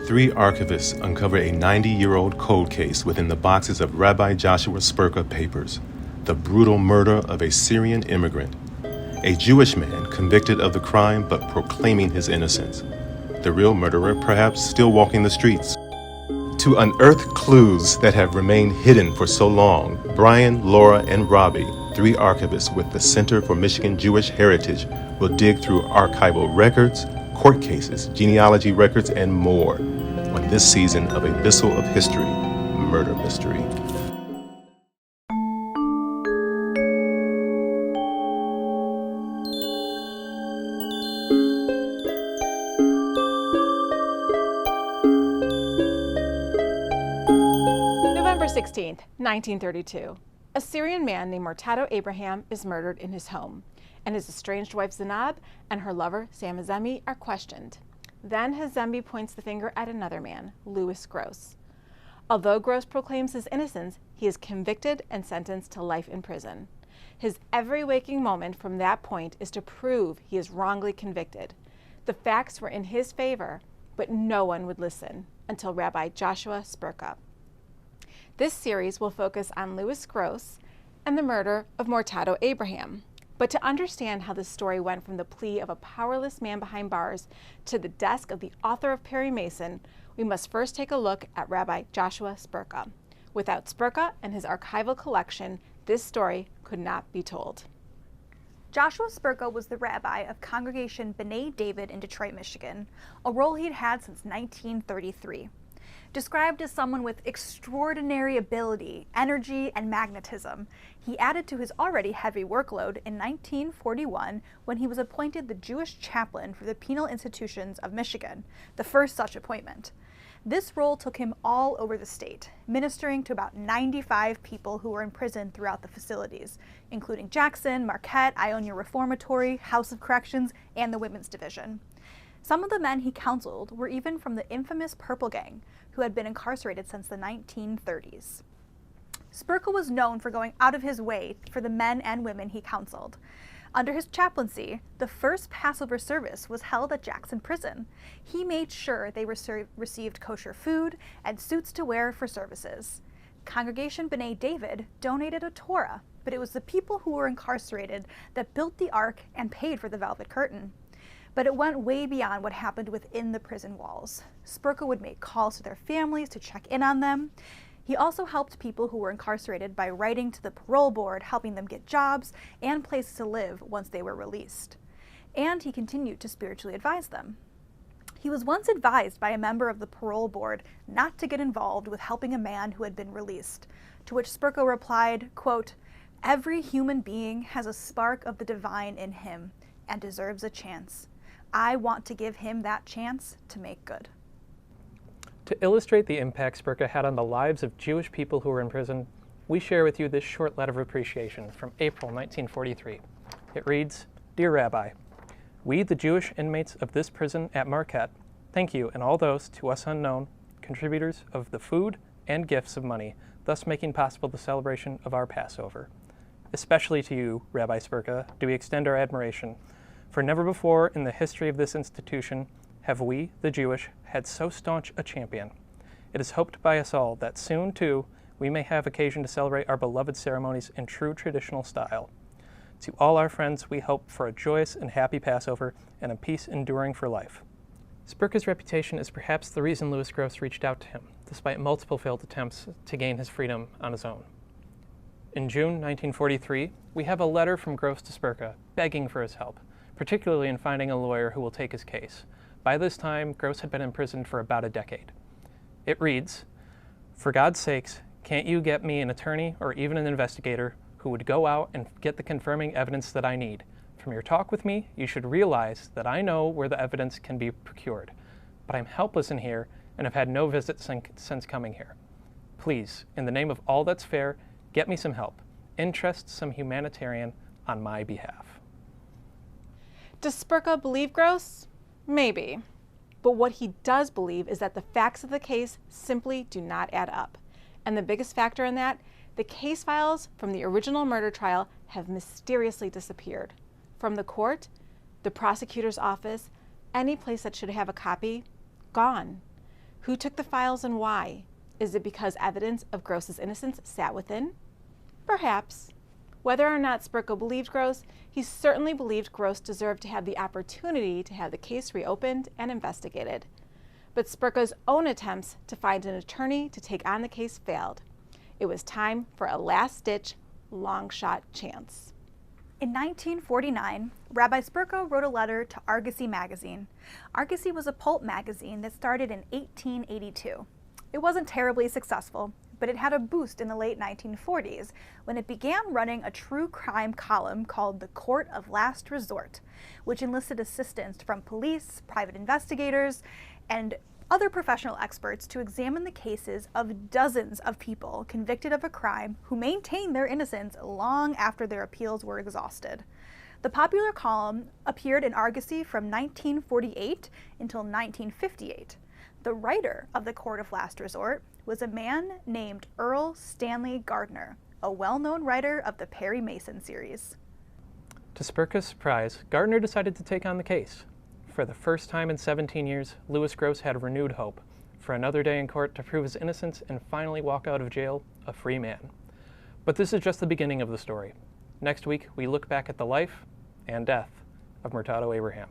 Three archivists uncover a 90-year-old cold case within the boxes of Rabbi Joshua Sperka papers, the brutal murder of a Syrian immigrant, a Jewish man convicted of the crime but proclaiming his innocence, the real murderer perhaps still walking the streets. To unearth clues that have remained hidden for so long, Brian, Laura, and Robbie, three archivists with the Center for Michigan Jewish Heritage, will dig through archival records, court cases, genealogy records, and more on this season of A Bisel of History, Murder Mystery. November 16th, 1932. A Syrian man named Mortado Abraham is murdered in his home, and his estranged wife Zainab and her lover Sam Hazemi are questioned. Then Hazemi points the finger at another man, Louis Gross. Although Gross proclaims his innocence, he is convicted and sentenced to life in prison. His every waking moment from that point is to prove he is wrongly convicted. The facts were in his favor, but no one would listen until Rabbi Joshua Sperka. This series will focus on Louis Gross and the murder of Mortado Abraham. But to understand how this story went from the plea of a powerless man behind bars to the desk of the author of Perry Mason, we must first take a look at Rabbi Joshua Sperka. Without Spurka and his archival collection, this story could not be told. Joshua Sperka was the rabbi of Congregation B'nai David in Detroit, Michigan, a role he'd had since 1933. Described as someone with extraordinary ability, energy, and magnetism, he added to his already heavy workload in 1941 when he was appointed the Jewish chaplain for the Penal Institutions of Michigan, the first such appointment. This role took him all over the state, ministering to about 95 people who were in prison throughout the facilities, including Jackson, Marquette, Ionia Reformatory, House of Corrections, and the Women's Division. Some of the men he counseled were even from the infamous Purple Gang, who had been incarcerated since the 1930s. Spurka was known for going out of his way for the men and women he counseled. Under his chaplaincy, the first Passover service was held at Jackson Prison. He made sure they received kosher food and suits to wear for services. Congregation B'nai David donated a Torah, but it was the people who were incarcerated that built the ark and paid for the velvet curtain. But it went way beyond what happened within the prison walls. Spurka would make calls to their families to check in on them. He also helped people who were incarcerated by writing to the parole board, helping them get jobs and places to live once they were released. And he continued to spiritually advise them. He was once advised by a member of the parole board not to get involved with helping a man who had been released, to which Spurka replied, quote, "Every human being has a spark of the divine in him and deserves a chance. I want to give him that chance to make good." To illustrate the impact Spurka had on the lives of Jewish people who were in prison, we share with you this short letter of appreciation from April 1943. It reads, "Dear Rabbi, we, the Jewish inmates of this prison at Marquette, thank you and all those, to us unknown, contributors of the food and gifts of money, thus making possible the celebration of our Passover. Especially to you, Rabbi Spurka, do we extend our admiration, for never before in the history of this institution have we, the Jewish, had so staunch a champion. It is hoped by us all that soon, too, we may have occasion to celebrate our beloved ceremonies in true traditional style. To all our friends, we hope for a joyous and happy Passover and a peace enduring for life." Spurka's reputation is perhaps the reason Louis Gross reached out to him, despite multiple failed attempts to gain his freedom on his own. In June 1943, we have a letter from Gross to Spurka begging for his help, particularly in finding a lawyer who will take his case. By this time, Gross had been imprisoned for about a decade. It reads, "For God's sakes, can't you get me an attorney or even an investigator who would go out and get the confirming evidence that I need? From your talk with me, you should realize that I know where the evidence can be procured, but I'm helpless in here and have had no visits since coming here. Please, in the name of all that's fair, get me some help. Interest some humanitarian on my behalf." Does Spurka believe Gross? Maybe. But what he does believe is that the facts of the case simply do not add up. And the biggest factor in that, the case files from the original murder trial have mysteriously disappeared. From the court, the prosecutor's office, any place that should have a copy, gone. Who took the files and why? Is it because evidence of Gross's innocence sat within? Perhaps. Whether or not Spurka believed Gross, he certainly believed Gross deserved to have the opportunity to have the case reopened and investigated. But Spurka's own attempts to find an attorney to take on the case failed. It was time for a last-ditch, long-shot chance. In 1949, Rabbi Spurka wrote a letter to Argosy magazine. Argosy was a pulp magazine that started in 1882. It wasn't terribly successful, but it had a boost in the late 1940s when it began running a true crime column called The Court of Last Resort, which enlisted assistance from police, private investigators, and other professional experts to examine the cases of dozens of people convicted of a crime who maintained their innocence long after their appeals were exhausted. The popular column appeared in Argosy from 1948 until 1958. The writer of The Court of Last Resort was a man named Erle Stanley Gardner, a well-known writer of the Perry Mason series. To Spurka's surprise, Gardner decided to take on the case. For the first time in 17 years, Louis Gross had renewed hope for another day in court to prove his innocence and finally walk out of jail a free man. But this is just the beginning of the story. Next week, we look back at the life and death of Mortado Abraham.